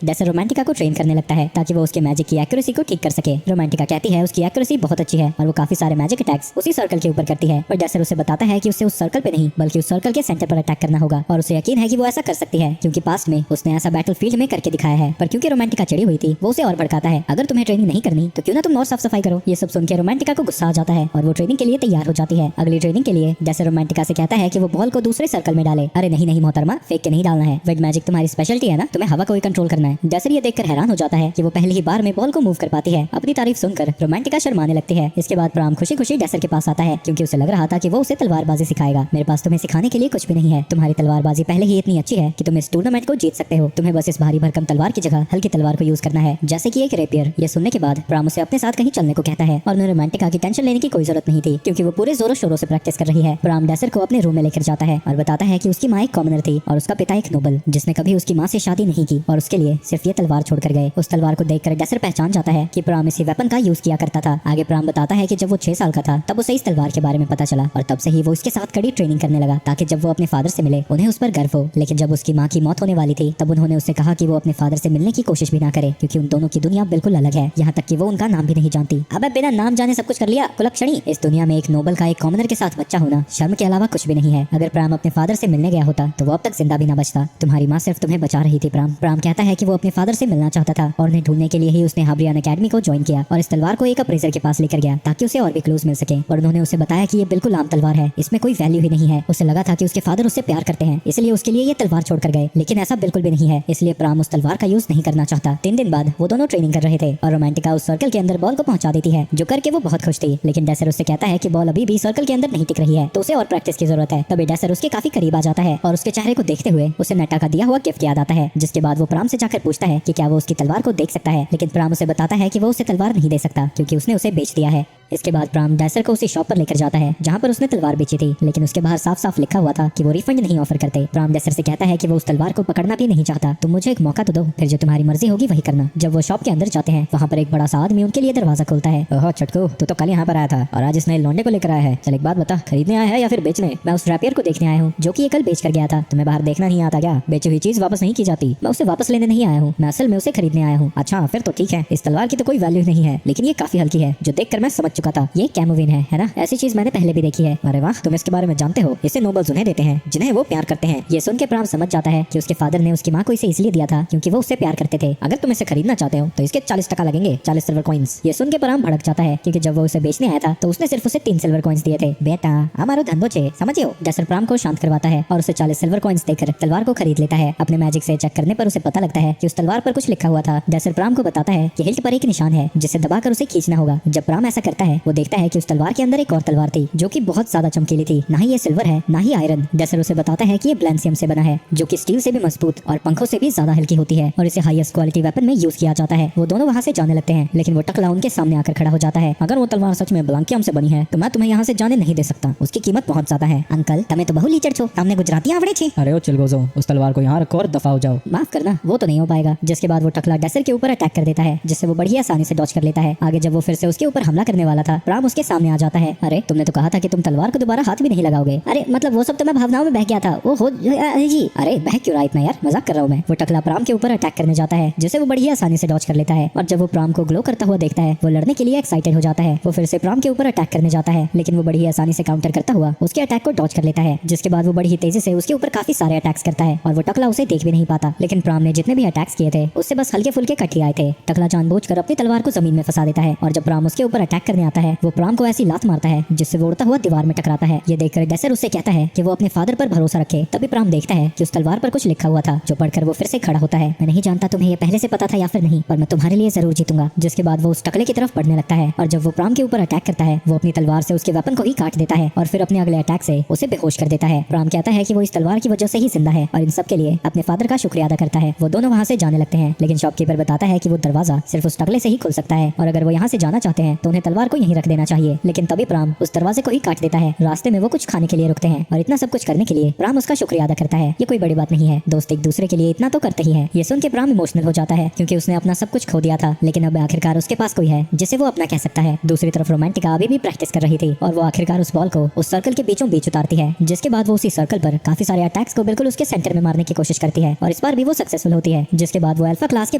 डेसर रोमांटिका को ट्रेन करने लगता है ताकि वो उसके मैजिक की एक्यूरेसी को ठीक कर सके। रोमांटिका कहती है उसकी एक्यूरेसी बहुत अच्छी है और वो काफी सारे मैजिक अटैक्स उसी सर्कल के ऊपर करती है, पर डेसर उसे बताता है कि उसे उस सर्कल पे नहीं बल्कि उस सर्कल के सेंटर पर अटैक करना होगा और उसे यकीन है कि वो ऐसा कर सकती है क्योंकि पास्ट में उसने ऐसा बैटलफील्ड में करके दिखाया है। पर क्योंकि रोमांटिका चिड़ी हुई थी, वो उसे और भड़काता है, अगर तुम्हें ट्रेनिंग नहीं करनी तो क्यों ना तुम और साफ सफाई करो। ये सब सुनकर रोमांटिका को गुस्सा आ जाता है और वो ट्रेनिंग के लिए तैयार हो जाती है। अगली ट्रेनिंग के लिए डेसर रोमांटिका से कहता है कि वो बॉल को दूसरे सर्कल में डाले। अरे नहीं नहीं मोहतरमा, फेंक के नहीं डालना है, विंड मैजिक तुम्हारी स्पेशलिटी है ना, तुम्हें हवा को ही कंट्रोल करना है। डेसर ये देखकर हैरान हो जाता है कि वो पहली ही बार में बॉल को मूव कर पाती है। अपनी तारीफ सुनकर रोमांटिका शर्माने लगती है। इसके बाद प्राम खुशी खुशी डेसर के पास आता है क्योंकि उसे लग रहा था कि वो उसे तलवारबाजी सिखाएगा। मेरे पास तुम्हें सिखाने के लिए कुछ भी नहीं है, तुम्हारी तलवारबाजी पहले ही इतनी अच्छी है कि तुम इस टूर्नामेंट को जीत सकते हो। तुम्हें बस इस भारी भरकम तलवार की जगह हल्की तलवार को यूज करना है, जैसे कि एक रेपियर। ये सुनने के बाद प्राम उसे अपने साथ कहीं चलने को कहता है और उन्हें रोमांटिका की टेंशन लेने की कोई जरूरत नहीं थी क्योंकि वो पूरे जोरों शोरों से प्रैक्टिस कर रही है। प्राम डेसर को अपने रूम में लेकर जाता है और बताता है कि उसकी माँ एक कॉमनर थी और उसका पिता एक नोबल जिसने कभी उसकी माँ से शादी नहीं की और उसके लिए सिर्फ ये तलवार छोड़कर गए। उस तलवार को देखकर डेसर पहचान जाता है कि प्राम इसी वेपन का यूज किया करता था। आगे प्राम बताता है कि जब वो 6 साल का था तब उसे इस तलवार के बारे में पता चला और तब से ही वो इसके साथ कड़ी ट्रेनिंग करने लगा ताकि जब वो अपने फादर से मिले उन्हें उस पर गर्व हो। लेकिन जब उसकी माँ की मौत होने वाली थी तब उन्होंने उससे कहा कि वो अपने फादर से मिलने की कोशिश भी ना करे क्योंकि उन दोनों की दुनिया बिल्कुल अलग है, यहाँ तक कि वो उनका नाम भी नहीं जानती। अब बिना नाम जाने सब कुछ कर लिया कुलक्षणी। इस दुनिया में एक नोबल का एक कॉमनर के साथ बच्चा होना शर्म के अलावा कुछ भी नहीं है। अगर प्राम अपने फादर से मिलने गया होता तो वो अब तक जिंदा भी ना बचता। तुम्हारी माँ सिर्फ तुम्हें बचा रही थी प्राम। प्राम कहता है कि वो अपने फादर से मिलना चाहता था और उन्हें ढूंढने के लिए ही उसने हाब्रियन एकेडमी को ज्वाइन किया और इस तलवार को एक अप्रेजर के पास लेकर गया ताकि उसे और भी क्लूज मिल सके। और उन्होंने उसे बताया कि ये बिल्कुल आम तलवार है, इसमें कोई वैल्यू ही नहीं है। उसे लगा था कि उसके फादर उससे प्यार करते हैं इसलिए उसके लिए ये तलवार छोड़कर गए, लेकिन ऐसा बिल्कुल भी नहीं है। इसलिए प्राम उस तलवार का यूज नहीं करना चाहता। 3 दिन बाद वो दोनों ट्रेनिंग कर रहे थे और रोमांटिका उस सर्कल के अंदर बॉल को पहुंचा देती है, जो करके वो बहुत खुश थी। लेकिन डेसर उससे कहता है कि बॉल अभी भी सर्कल के अंदर नहीं टिक रही है तो उसे और प्रैक्टिस की जरूरत है। तभी डेसर उसके काफी करीब आ जाता है और उसके चेहरे को देखते हुए उसे नेटा का दिया हुआ गिफ्ट याद आता है, जिसके बाद वो प्राम से जाकर पूछता है कि क्या वो उसकी तलवार को देख सकता है। लेकिन प्राम उसे बताता है कि वो उसे तलवार नहीं दे सकता क्योंकि उसने उसे बेच दिया है। इसके बाद प्राम डेसर को उसी शॉप पर लेकर जाता है जहाँ पर उसने तलवार बेची थी, लेकिन उसके बाहर साफ साफ लिखा हुआ था कि वो रिफंड नहीं ऑफर करते। प्राम डेसर से कहता है कि वो उस तलवार को पकड़ना भी नहीं चाहता, तुम मुझे एक मौका तो दो, फिर जो तुम्हारी मर्जी होगी वही करना। जब वो शॉप के अंदर जाते हैं वहाँ पर एक बड़ा सा आदमी उनके लिए दरवाजा खोलता है। ओह चटको, तू तो कल यहाँ पर आया था और आज इसने लौंडे को लेकर आया है। चल एक बात बता, खरीदने आया है या फिर बेचने? मैं उस रैपियर को देखने आया हूँ जो कि ये कल बेच कर गया था। तुम्हें बाहर देखना नहीं आता क्या? बेची हुई चीज वापस नहीं की जाती। मैं उसे वापस लेने नहीं आया हूँ, मैं असल में उसे खरीदने आया हूँ। अच्छा फिर तो ठीक है, इस तलवार की तो कोई वैल्यू नहीं है, लेकिन ये काफी हल्की है, जो देखकर मैं समझ चुका था ये कैमोविन है ना? ऐसी चीज मैंने पहले भी देखी है। अरे वाह, तुम इसके बारे में जानते हो। इसे नोबल्स उन्हें देते हैं जिन्हें वो प्यार करते हैं। ये सुन के प्राम समझ जाता है कि उसके फादर ने उसकी माँ को इसे इसलिए दिया था क्योंकि वो उससे प्यार करते थे। अगर तुम इसे खरीदना चाहते हो तो इसके 40% लगेंगे, 40 सिल्वर कॉइंस। ये सुन के प्राम भड़क जाता है क्योंकि जब वो उसे बेचने आया था तो उसने सिर्फ उसे 3 सिल्वर कॉइंस दिए थे। बेटा हमारो धंधो छे, समझियो। डेसर प्राम को शांत करवाता है और उसे 40 सिल्वर कॉइंस देकर तलवार को खरीद लेता है। अपने मैजिक से चेक करने पर उसे पता लगता है कि उस तलवार पर कुछ लिखा हुआ था। डेसर प्राम को बताता है कि हिल्ट पर एक निशान है जिसे दबाकर उसे खींचना होगा। जब प्राम ऐसा करता है वो देखता है कि उस तलवार के अंदर एक और तलवार थी जो कि बहुत ज्यादा चमकीली थी। ना ही ये सिल्वर है ना ही आयरन। डेसर उसे बताता है कि ये ब्लैंसियम से बना है जो कि स्टील से भी मजबूत और पंखों से भी ज्यादा हल्की होती है और इसे हाईएस्ट क्वालिटी वेपन में यूज किया जाता है। वो दोनों वहाँ से जाने लगते हैं लेकिन वो टकला उनके सामने आकर खड़ा हो जाता है। अगर वो तलवार सच में ब्लैंकियम से बनी है तो मैं तुम्हें यहाँ से जाने नहीं दे सकता, उसकी कीमत बहुत ज्यादा है। अंकल तमे तो बहु लीचड़ छो, हमने गुजराती आवड़े छे। अरे ओ चिलगोजो, उस तलवार को यहाँ रखो और दफा हो जाओ। माफ करना, वो तो नहीं हो पाएगा। जिसके बाद वो टकला डेसर के ऊपर अटैक कर देता है जिससे वो बड़ी आसानी से डॉज कर लेता है। आगे जब वो फिर से उसके ऊपर हमला करने वाला था प्राम उसके सामने आ जाता है। अरे तुमने तो कहा था कि तुम तलवार को दोबारा हाथ भी नहीं लगाओगे। अरे मतलब वो सब तो मैं भावनाओं में बह गया था। वो हो जी। अरे बह क्यों रहा इतना यार, मजाक कर रहा हूँ मैं। वो टकला प्राम के ऊपर अटैक करने जाता है जिसे वो बड़ी आसानी से डॉज कर लेता है और जब वो प्राम को ग्लो करता हुआ देखता है वो लड़ने के लिए एक्साइटेड हो जाता है। वो फिर से प्राम के ऊपर अटैक करने जाता है लेकिन वो बड़ी आसानी से काउंटर करता हुआ उसके अटैक को डॉज कर लेता है, जिसके बाद वो बड़ी ही तेजी से उसके ऊपर काफी सारे अटैक्स करता है और वो टकला उसे देख भी नहीं पाता। लेकिन प्राम ने जितने भी अटैक्स किए थे उससे बस हल्के फुल्के कट ही आए थे। टकला जानबूझकर अपनी तलवार को जमीन में फंसा देता है और जब प्राम उसके ऊपर अटैक करने आता है वो प्राम को ऐसी लात मारता है जिससे वो उड़ता हुआ दीवार में टकराता है। ये देखकर डेसर उससे कहता है कि वो अपने फादर पर भरोसा रखे। तभी प्राम देखता है कि उस तलवार पर कुछ लिखा हुआ था जो पढ़कर वो फिर से खड़ा होता है। मैं नहीं जानता तुम्हें ये पहले से पता था या फिर नहीं, पर मैं तुम्हारे लिए जरूर जीतूंगा। जिसके बाद वो उस टकले की तरफ बढ़ने लगता है और जब वो प्राम के ऊपर अटैक करता है वो अपनी तलवार से उसके वेपन को ही काट देता है और फिर अपने अगले अटैक से उसे बेहोश कर देता है। प्राम कहता है कि वो इस तलवार की वजह से ही जिंदा है और इन सब के लिए अपने फादर का शुक्रिया अदा करता है। वो दोनों वहाँ से जाने लगते हैं लेकिन शॉपकीपर बताता है कि वो दरवाजा सिर्फ उस टकले से ही खुल सकता है और अगर वो यहाँ से जाना चाहते हैं तो उन्हें तलवार को यहीं रख देना चाहिए, लेकिन तभी प्राम उस दरवाजे को ही काट देता है। रास्ते में वो कुछ खाने के लिए रुकते हैं और इतना सब कुछ करने के लिए प्राम उसका शुक्रिया अदा करता है। ये कोई बड़ी बात नहीं है, दोस्त एक दूसरे के लिए इतना तो करते ही है। ये सुन के प्राम इमोशनल हो जाता है क्योंकि उसने अपना सब कुछ खो दिया था, लेकिन अब आखिरकार उसके पास कोई है जिसे वो अपना कह सकता है। दूसरी तरफ रोमांटिका अभी भी प्रैक्टिस कर रही थी और वो आखिरकार उस बॉल को उस सर्कल के बीचों बीच उतारती है, जिसके बाद वो उसी सर्कल पर काफी सारे अटैक्स को बिल्कुल उसके सेंटर में मारने की कोशिश करती है और इस बार भी वो सक्सेसफुल होती है। जिसके बाद वो अल्फा क्लास के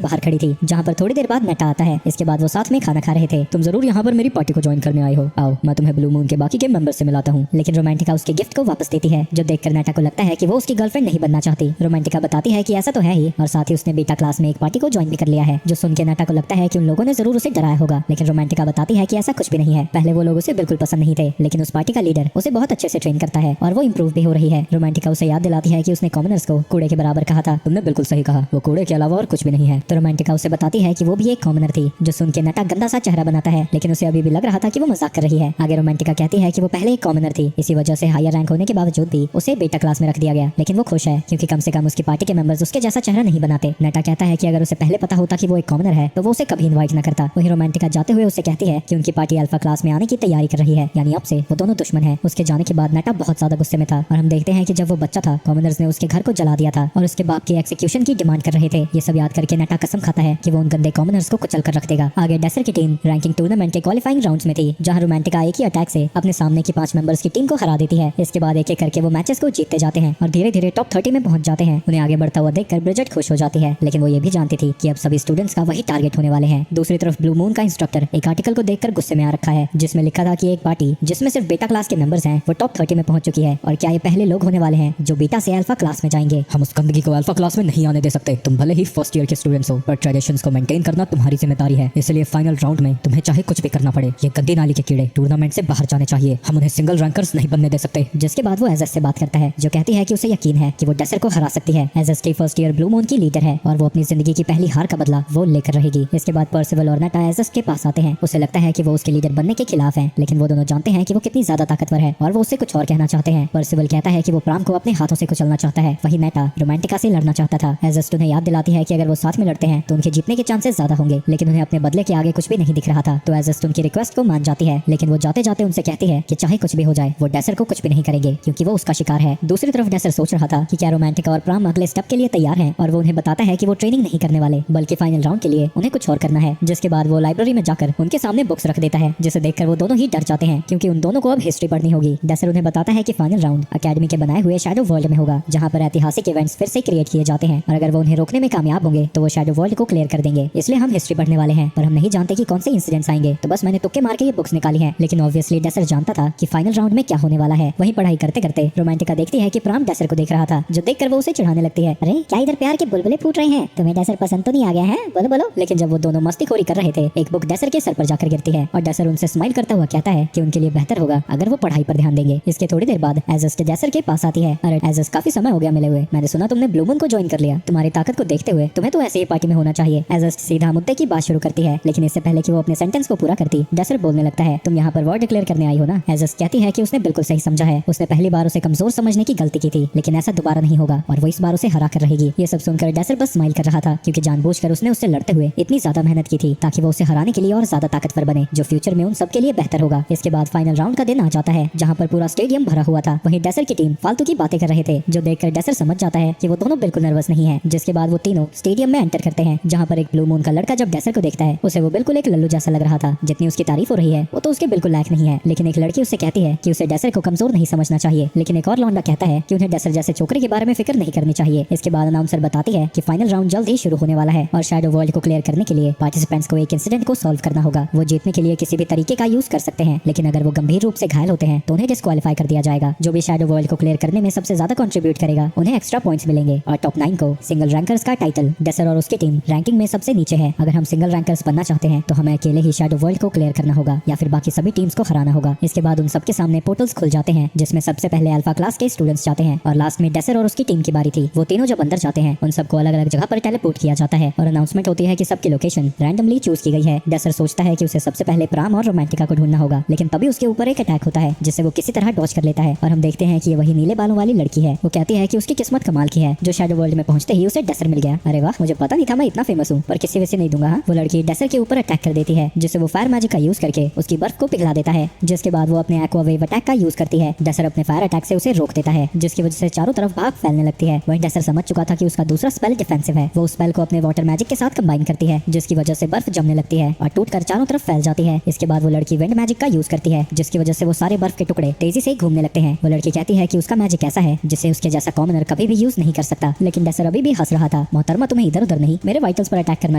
बाहर खड़ी थी, जहाँ पर थोड़ी देर बाद नेटा आता है। इसके बाद वो साथ में खाना खा रहे थे। तुम जरूर यहाँ पर मेरी पार्टी को ज्वाइन करने आए हो, आओ मैं तुम्हें ब्लू मून के बाकी के मेंबर से मिलाता हूँ। लेकिन रोमांटिका उसके गिफ्ट को वापस देती है, जो देखकर नेटा को लगता है कि वो उसकी गर्लफ्रेंड नहीं बनना चाहती। रोमांटिका बताती है कि ऐसा तो है ही, और साथ ही उसने बीटा क्लास में एक पार्टी को ज्वाइन भी कर लिया है, जो सुन के नेटा को लगता है कि उन लोगों ने जरूर उसे डराया होगा। लेकिन रोमांटिका बताती है कि ऐसा कुछ भी नहीं है। पहले वो लोग उसे बिल्कुल पसंद नहीं थे, लेकिन उस पार्टी का लीडर उसे बहुत अच्छे से ट्रेन करता है और वो इंप्रूव भी हो रही है। रोमांटिका उसे याद दिलाती है कि उसने कॉमनर्स को कूड़े के बराबर कहा था। तुमने बिल्कुल सही कहा, वो कूड़े के अलावा और कुछ भी नहीं है। तो रोमांटिका उसे बताती है कि वो भी एक कॉमनर थी, जो सुन के नेटा गंदा सा चेहरा बनाता है, लेकिन उसे अभी भी लग रहा था कि वो मजाक कर रही है। आगे रोमांटिका कहती है कि वो पहले एक कॉमनर थी, इसी वजह से हायर रैंक होने के बावजूद भी उसे बीटा क्लास में रख दिया गया, लेकिन वो खुश है क्योंकि कम से कम उसकी पार्टी के मेंबर्स उसके जैसा चेहरा नहीं बनाते। नेटा कहता है कि अगर उसे पहले पता होता कि वो एक कॉमनर है तो वो उसे कभी इनवाइट न करता। वही रोमांटिका जाते हुए उसे कहती है कि उनकी पार्टी अल्फा क्लास में आने की तैयारी कर रही है, यानी अब से वो दोनों दुश्मन है। उसके जाने के बाद नेटा बहुत ज्यादा गुस्से में था और हम देखते हैं कि जब वो बच्चा था कॉमनर्स ने उसके घर को जला दिया था और उसके बाप की एक्सिक्यूशन की डिमांड कर रहे थे। ये सब याद करके नेटा कसम खाता है कि वो उन गंदे कॉमनर्स को कुचल कर रख देगा। आगे डेसर की टीम रैंकिंग टूर्नामेंट के क्वालिफाइंग राउंड्स में थी, जहां रोमांटिका एक ही अटैक से अपने सामने की 5 मेंबर्स की टीम को हरा देती है। इसके बाद एक एक करके वो मैचेस को जीतते जाते हैं और धीरे धीरे टॉप 30 में पहुंच जाते हैं। उन्हें आगे बढ़ता हुआ देखकर ब्रिजेट खुश हो जाती है, लेकिन वो ये भी जानती थी कि अब सभी स्टूडेंट्स का वही टारगेट होने वाले हैं। दूसरी तरफ ब्लू मून का इंस्ट्रक्टर एक आर्टिकल को देखकर गुस्से में आ रखा है, जिसमें लिखा था कि एक पार्टी जिसमें सिर्फ बीटा क्लास के मेंबर्स हैं वो टॉप 30 में पहुंच चुकी है, और क्या ये पहले लोग होने वाले हैं जो बीटा से अल्फा क्लास में जाएंगे। हम उस गंदगी को अल्फा क्लास में नहीं आने दे सकते। तुम भले ही फर्स्ट ईयर के स्टूडेंट्स हो, पर ट्रेडिशंस को मेंटेन करना तुम्हारी जिम्मेदारी है। इसलिए फाइनल राउंड में तुम्हें चाहे कुछ भी करना पड़े, ये गंदी नाली के कीड़े टूर्नामेंट से बाहर जाने चाहिए। हम उन्हें सिंगल रैंकर्स नहीं बनने दे सकते। जिसके बाद वो एजस से बात करता है, जो कहती है कि उसे यकीन है कि वो डेसर को हरा सकती है। एजस की फर्स्ट ईयर ब्लू मून की लीडर है और वो अपनी जिंदगी की पहली हार का बदला वो लेकर रहेगी। इसके बाद पर्सिवल और नेटा एजस के पास आते हैं। उसे लगता है कि वो उसके लीडर बनने के खिलाफ है, लेकिन वो दोनों जानते हैं कि वो कितनी ज्यादा ताकतवर है और वो उससे कुछ और कहना चाहते हैं। पर्सिवल कहता है कि वो प्राम को अपने हाथों से कुचलना चाहता है, वही नेटा रोमांटिका से लड़ना चाहता था। एजस उन्हें याद दिलाती है कि अगर वो साथ में लड़ते हैं तो उनके जीतने के चांसेस ज्यादा होंगे, लेकिन उन्हें अपने बदले के आगे कुछ भी नहीं दिख रहा था। तो एजस उनकी रिक्वेस्ट को मान जाती है, लेकिन वो जाते जाते उनसे कहती है कि चाहे कुछ भी हो जाए वो डेसर को कुछ भी नहीं करेंगे क्योंकि वो उसका शिकार है। दूसरी तरफ डेसर सोच रहा था कि क्या रोमांटिका और प्राम अगले स्टेप के लिए तैयार हैं, और वो उन्हें बताता है कि वो ट्रेनिंग नहीं करने वाले बल्कि फाइनल राउंड के लिए उन्हें कुछ और करना है। जिसके बाद वो लाइब्रेरी में जाकर उनके सामने बुक्स रख देता है, जिसे देखकर वो दोनों ही डर जाते हैं क्योंकि उन दोनों को अब हिस्ट्री पढ़नी होगी। डेसर उन्हें बताता है कि फाइनल राउंड अकेडमी के बनाए हुए शैडो वर्ल्ड में होगा, जहाँ पर ऐतिहासिक इवेंट्स फिर से क्रिएट किए जाते हैं, और अगर वो उन्हें रोकने में कामयाब होंगे तो वो शैडो वर्ल्ड को क्लियर कर देंगे। इसलिए हम हिस्ट्री पढ़ने वाले हैं, पर हम नहीं जानते कि कौन से इंसिडेंट्स आएंगे, तो बस मैंने तुक्के मार के ये बुक्स निकाली हैं। लेकिन ऑब्वियसली डेसर जानता था कि फाइनल राउंड में क्या होने वाला है। वहीं पढ़ाई करते करते रोमांटिका देखती है कि प्राम डेसर को देख रहा था, जो देखकर वो उसे चिढ़ाने लगती है। अरे क्या इधर प्यार के बुलबुले फूट रहे हैं? तुम्हें डेसर पसंद तो नहीं आ गया है? बोलो बोलो। लेकिन जब वो दोनों मस्तीखोरी कर रहे थे, एक बुक डेसर के सर पर जाकर गिरती है और डेसर उनसे स्माइल करता हुआ कहता है कि उनके लिए बेहतर होगा अगर वो पढ़ाई पर ध्यान देंगे। इसके थोड़ी देर बाद एजस डेसर के पास आती है। अरे एजस, काफी समय हो गया मिले हुए, मैंने सुना तुमने ब्लू मून को ज्वाइन कर लिया। तुम्हारी ताकत को देखते हुए तुम्हें तो ऐसे ही पार्टी में होना चाहिए। एजस सीधा मुद्दे की बात शुरू करती है, लेकिन इससे पहले कि वो अपने सेंटेंस को पूरा करती, डेसर बोलने लगता है, तुम यहाँ पर वॉर डिक्लेयर करने आई हो ना। एजस कहती है कि उसने बिल्कुल सही समझा है, उसने पहली बार उसे कमजोर समझने की गलती की थी, लेकिन ऐसा दोबारा नहीं होगा और वो इस बार उसे हरा कर रहेगी। ये सब सुनकर डेसर बस स्माइल कर रहा था क्योंकि जानबूझकर उसने उससे लड़ते हुए इतनी ज्यादा मेहनत की थी ताकि वो उसे हराने के लिए और ज्यादा ताकतवर बने, जो फ्यूचर में उन सबके लिए बेहतर होगा। इसके बाद फाइनल राउंड का दिन आ जाता है, जहाँ पर पूरा स्टेडियम भरा हुआ था। वहीं डेसर की टीम फालतू की बातें कर रहे थे, जो देखकर डेसर समझ जाता है कि वो दोनों बिल्कुल नर्वस नहीं है। जिसके बाद वो तीनों स्टेडियम में एंटर करते हैं, जहाँ पर एक ब्लू मून का लड़का जब डेसर को देखता है उसे वो बिल्कुल एक लल्लू जैसा लग रहा था। जितनी उसकी तारीफ हो रही है वो तो उसके बिल्कुल लायक नहीं है, लेकिन एक लड़की उससे कहती है कि उसे डेसर को कमजोर नहीं समझना चाहिए, लेकिन एक और लौंडा कहता है कि उन्हें डेसर जैसे छोकरे के बारे में फिक्र नहीं करनी चाहिए। इसके बाद अनाउंसर बताती है कि फाइनल राउंड जल्द ही शुरू होने वाला है और शैडो वर्ल्ड को क्लियर करने के लिए पार्टिसिपेंट्स को एक इंसिडेंट को सॉल्व करना होगा। वो जीतने के लिए किसी भी तरीके का यूज कर सकते हैं, लेकिन अगर वो गंभीर रूप से घायल होते हैं तो उन्हें डिस्क्वालीफाई कर दिया जाएगा। जो भी शैडो वर्ल्ड को क्लियर करने में सबसे ज्यादा कंट्रीब्यूट करेगा उन्हें एक्स्ट्रा पॉइंट्स मिलेंगे, और टॉप 9 को सिंगल रैंकर्स का टाइटल। डेसर और उसकी टीम रैंकिंग में सबसे नीचे है। अगर हम सिंगल रैंकर्स बनना चाहते हैं तो हमें अकेले ही शैडो वर्ल्ड को क्लियर करना होगा या फिर बाकी सभी टीम्स को हराना होगा। इसके बाद उन सबके सामने पोर्टल्स खुल जाते हैं, जिसमें सबसे पहले अल्फा क्लास के स्टूडेंट्स जाते हैं और लास्ट में डेसर और उसकी टीम की बारी थी। वो तीनों जब अंदर जाते हैं उन सबको अलग अलग जगह पर टेलीपोर्ट किया जाता है और अनाउंसमेंट होती है कि सबकी लोकेशन रैंडमली चूज की गई है। डेसर सोचता है कि उसे सबसे पहले प्राम और रोमांटिका को ढूंढना होगा, लेकिन तभी उसके ऊपर एक अटैक होता है जिससे वो किसी तरह डॉज कर लेता है और हम देखते हैं कि ये वही नीले बालों वाली लड़की है। वो कहती है कि उसकी किस्मत कमाल की है, जो शैडो वर्ल्ड में पहुंचते ही उसे डेसर मिल गया। अरे वाह, मुझे पता नहीं था मैं इतना फेमस हूँ, पर किसी वजह से नहीं दूंगा। वो लड़की डेसर के ऊपर अटैक कर देती है, जिससे वो फायर मैजिक का यूज करके उसकी बर्फ को पिघला देता है, जिसके बाद वो अपने एक्वा वेव अटैक का यूज करती है। डेसर अपने फायर अटैक से उसे रोक देता है, जिसकी वजह से चारों तरफ भाग फैलने लगती है। वहीं डेसर समझ चुका था कि उसका दूसरा स्पेल डिफेंसिव है। वो उस स्पेल को अपने वाटर मैजिक के साथ कंबाइन करती है, जिसकी वजह से बर्फ जमने लगती है और टूटकर चारों तरफ फैल जाती है। इसके बाद वो लड़की विंड मैजिक का यूज करती है, जिसकी वजह से वो सारे बर्फ के टुकड़े तेजी से घूमने लगते हैं। वो लड़की कहती है कि उसका मैजिक ऐसा है जिसे उसके जैसा कॉमनर कभी भी यूज नहीं कर सकता, लेकिन डेसर अभी भी हंस रहा था। मोहतरमा, तुम्हें इधर उधर नहीं, मेरे वाइटल्स पर अटैक करना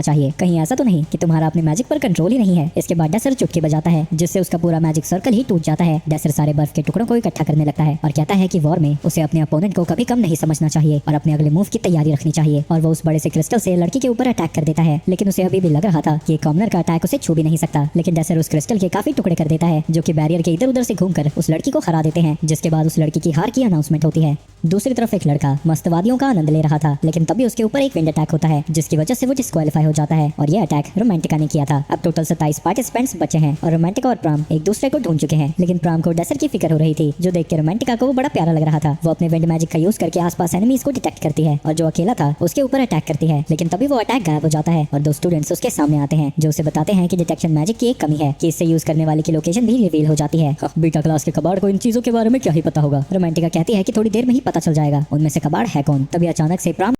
चाहिए। कहीं ऐसा तो नहीं कि तुम्हारा अपने मैजिक पर कंट्रोल ही नहीं है। इसके बाद डेसर चुटकी बजाता है, जिससे उसका पूरा मैजिक सर्कल ही टूट जाता है। डेसर सारे बर्फ के टुकड़ों को इकट्ठा करने लगता है और कहता है कि वॉर में उसे अपने अपोनेंट को कभी कम नहीं समझना चाहिए और अपने अगले मूव की तैयारी रखनी चाहिए। और वो उस बड़े से क्रिस्टल से लड़की के ऊपर अटैक कर देता है, लेकिन उसे अभी भी लग रहा था कि कॉमनर का अटैक उसे छू भी नहीं सकता। लेकिन डेसर उस क्रिस्टल के काफी टुकड़े कर देता है, जो कि बैरियर के इधर उधर से घूमकर उस लड़की को हरा देते हैं, जिसके बाद उस लड़की की हार की अनाउंसमेंट होती है। दूसरी तरफ एक लड़का मस्तवादियों का आनंद ले रहा था, लेकिन तभी उसके ऊपर एक विंड अटैक होता है, जिसकी वजह से वो डिस्क्वालीफाई हो जाता है। और ये अटैक रोमांटिका ने किया था। अब टोटल 27 पार्टिसिपेंट्स बचे हैं और रोमांटिका और प्राम एक दूसरे को ढूंढ चुके हैं, लेकिन प्राम को डेसर की फिक्र हो रही थी, जो देख के रोमांटिका को वो बड़ा प्यारा लग रहा था। वो अपने विंड मैजिक का यूज करके आसपास एनिमीज को डिटेक्ट करती है और जो अकेला था उसके ऊपर अटैक करती है, लेकिन तभी वो अटैक गायब हो जाता है और दो स्टूडेंट्स उसके सामने आते हैं, जो उसे बताते हैं कि डिटेक्शन मैजिक की एक कमी है कि इससे यूज करने वाले की लोकेशन भी रिवील हो जाती है। बीटा क्लास के कबाड़ को इन चीजों के बारे में क्या ही पता होगा। रोमांटिका कहती है कि थोड़ी देर में ही पता चल जाएगा उनमें से कबाड़ है कौन। तभी अचानक से प्राम